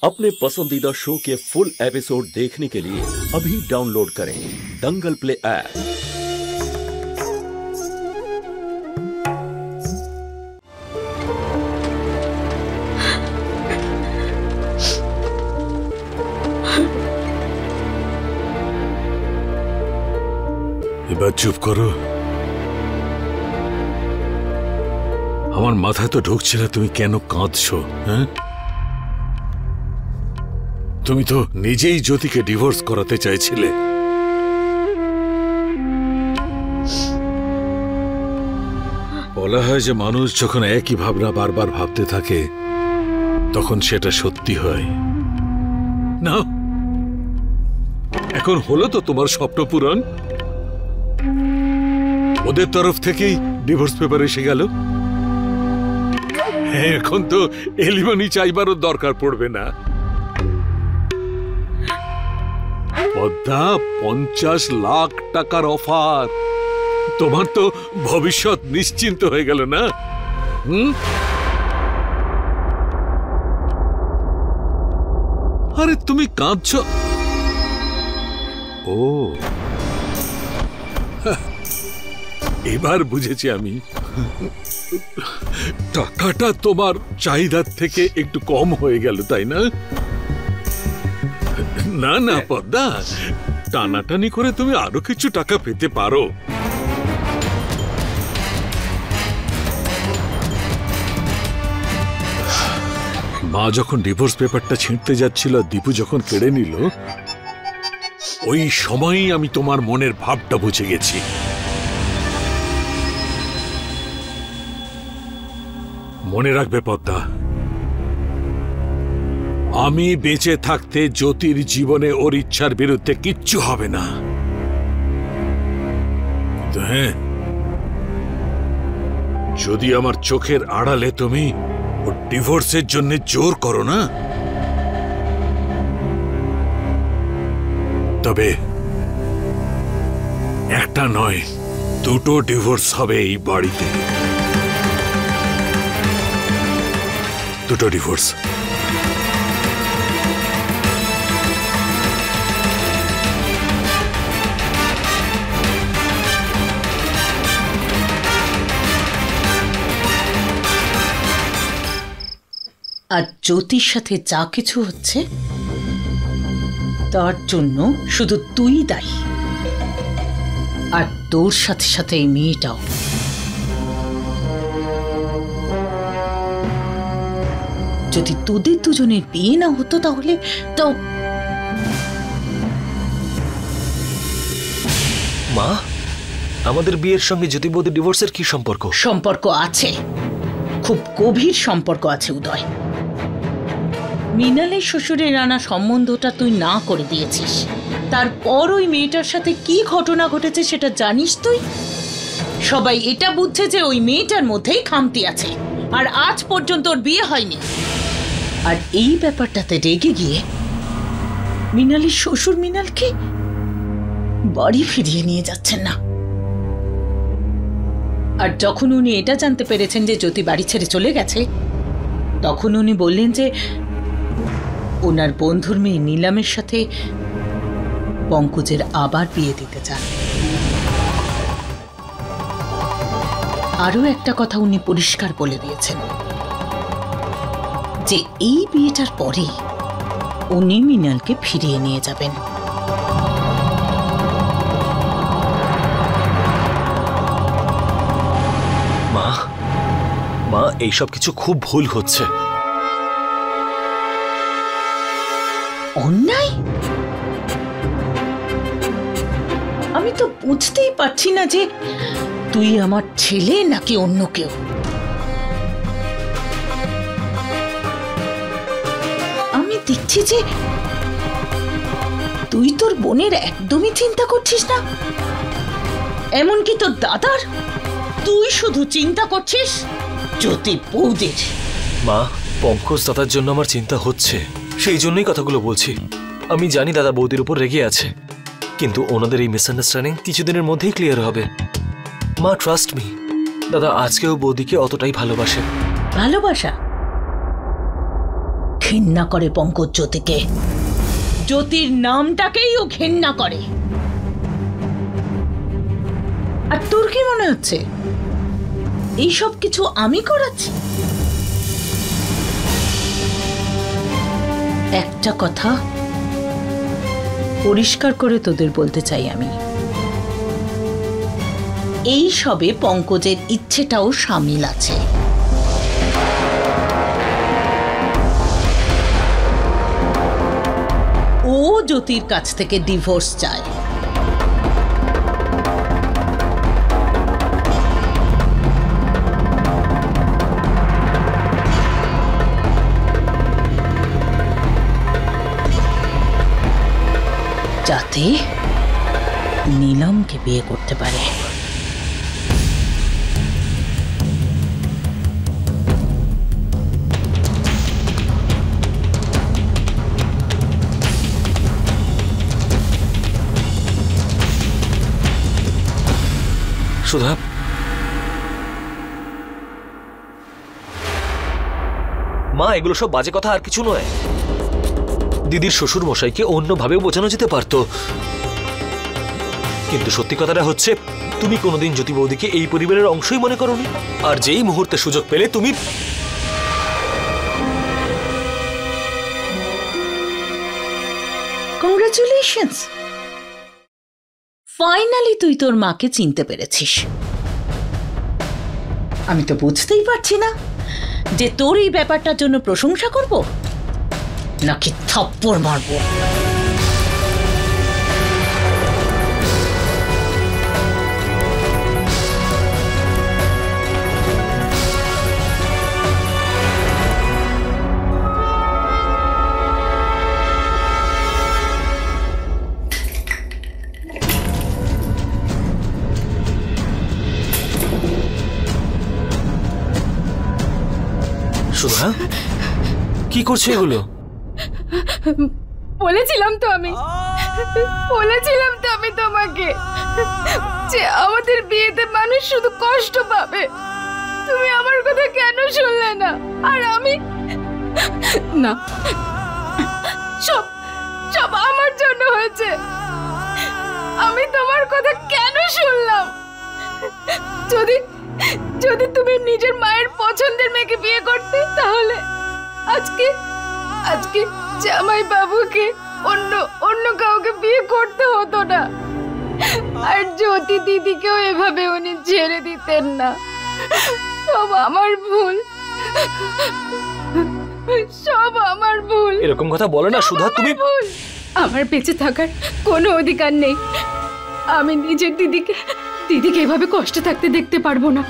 अपने पसंदीदा शो के फुल एपिसोड देखने के लिए अभी डाउनलोड करें दंगल प्ले ऐप। এবার চুপ করো। আমার মাথায় তো ঢুকছে না তুমি কেন কাঁদছো। হ্যাঁ, তুমি তো নিজেই জ্যোতিকে ডিভোর্স করাতে চাইছিলে। বলা হয় যে মানুষ যখন একই ভাবনা বারবার ভাবতে থাকে তখন সেটা সত্যি হয় না। এখন হলো তো তোমার স্বপ্ন পূরণ। ওদের তরফ থেকেই ডিভোর্স পেপার এসে গেল। এখন তো এলিমনি চাইবারও দরকার পড়বে না। পদ্মা, 50 লাখ টাকার অফার। তোমার তো ভবিষ্যৎ নিশ্চিন্ত হয়ে গেল না। আরে তুমি কাঁদছো? ও, এবার বুঝেছি আমি। টাকাটা তোমার চাহিদার থেকে একটু কম হয়ে গেল, তাই না? না না পদ্মা, টানাটানি করে তুমি আরো কিছু টাকা পেতে পারো। মা যখন ডিভোর্স পেপারটা ছিঁড়তে যাচ্ছিল, দীপু যখন কেড়ে নিল, ওই সময়ই আমি তোমার মনের ভাবটা বুঝে গেছি। মনে রাখবে পদ্মা, আমি বেঁচে থাকতে জ্যোতির জীবনে ওর ইচ্ছার বিরুদ্ধে কিচ্ছু হবে না। হ্যাঁ, যদি আমার চোখের আড়ালে তুমি ওর ডিভোর্সের জন্য জোর করো না, তবে একটা নয়, দুটো ডিভোর্স হবে এই বাড়িতে। দুটো ডিভোর্স। আর জ্যোতির সাথে যা কিছু হচ্ছে তার জন্য শুধু তুই দায়ী, আর তোর সাথে সাথে এই মেয়েটাও। যদি তোদের দুজনের বিয়ে না হতো তাহলে তো। মা, আমাদের বিয়ের সঙ্গে জ্যোতি বৌদির ডিভোর্সের কি সম্পর্ক? সম্পর্ক আছে, খুব গভীর সম্পর্ক আছে উদয়। মৃণালের শ্বশুরের আনা সম্বন্ধটা তুই না করে দিয়েছিস, তারপর ওই মেয়েটার সাথে কি ঘটনা ঘটেছে সেটা জানিস তুই। সবাই এটা বুঝছে যে ওই মেয়েটার মধ্যেই খামতি আছে, আর আজ পর্যন্ত ওর বিয়ে হয়নি। আর এই ব্যাপারটাতে রেগে গিয়ে মৃণালের শ্বশুর মৃণালকে বাড়ি ফিরিয়ে নিয়ে যাচ্ছেন না। আর যখন উনি এটা জানতে পেরেছেন যে জ্যোতি বাড়ি ছেড়ে চলে গেছে, তখন উনি বললেন যে ওনার বন্ধুর মেয়ে নীলামের সাথে পঙ্কজের আবার বিয়ে দিতে চান। আরও একটা কথা উনি পরিষ্কার বলে দিয়েছেন যে এই বিয়েটার পরেই উনি মৃণালকে ফিরিয়ে নিয়ে যাবেন। মা, মা, এইসব কিছু খুব ভুল হচ্ছে। অন্যায়? আমি তো বুঝতেই পারছি না যে তুই আমার ছেলে নাকি অন্য কেউ। আমি দেখছি যে তুই তোর বোনের একদমই চিন্তা করছিস না, এমনকি তোর দাদার। তুই শুধু চিন্তা করছিস জ্যোতি বৌদির। মা, পঙ্কজ দাদার জন্য আমার চিন্তা হচ্ছে, সেই জন্যই কথাগুলো বলছি। আমি জানি দাদা বৌদির উপর রেগে আছে, কিন্তু ওনাদের এই মিসআন্ডারস্ট্যান্ডিং কিছুদিনের মধ্যেই ক্লিয়ার হবে। মা, ট্রাস্ট মি, দাদা আজকেও বৌদিকে অতটাই ভালোবাসে। ভালোবাসা? ঘেন্না করে পঙ্কজ জ্যোতিকে। জ্যোতির নামটাকেই ও ঘেন্না করে। আর তোর কি মনে হচ্ছে এইসব কিছু আমি করাচ্ছি? একটা কথা পরিষ্কার করে তোদের বলতে চাই, আমি এই সবে পঙ্কজের ইচ্ছেটাও শামিল আছে। ও জ্যোতির কাছ থেকে ডিভোর্স চায়। যাতে নীলমকে বিয়ে করতে পারে। সুধা, মা এগুলো সব বাজে কথা আর কিছু নয়। দিদির শ্বশুর মশাইকে অন্যভাবেও বোঝানো যেতে পারতো, কিন্তু সত্যি কথাটা হচ্ছে তুমি কোনোদিন জ্যোতি বৌদিকে এই পরিবারের অংশই মনে করোনি। আর যেই মুহূর্তে সুযোগ পেলে তুমি কংগ্রাচুলেশনস, ফাইনালি তুই তোর মাকে চিনতে পেরেছিস। আমি তো বুঝতেই পারছি না যে তোর এই ব্যাপারটার জন্য প্রশংসা করব নাকি থাপ্পড় মারবো। সুধা, কি করছো এগুলো? বলেছিলাম তো আমি তোমাকে যে আমাদের বিয়েতে মানুষ শুধু কষ্ট পাবে। তুমি আমার কথা কেন শুনলে না? আর আমি না, সব সব আমার জন্য হয়েছে। আমি তোমার কথা কেন শুনলাম? যদি যদি তুমি নিজের মায়ের পছন্দের মেয়েকে বিয়ে করতে, তাহলে আজকে আজকে জামাই বাবুকে অন্য কাউকে বিয়ে করতে হতো না। আর জ্যোতি দিদিকেও এভাবে উনি ছেড়ে দিতেন না। সব আমার ভুল, সব আমার ভুল। এরকম কথা বলো না সুধা, তুমি। আমার বেঁচে থাকার কোনো অধিকার নেই। আমি নিজের দিদিকে এভাবে কষ্টে থাকতে দেখতে পারবো না।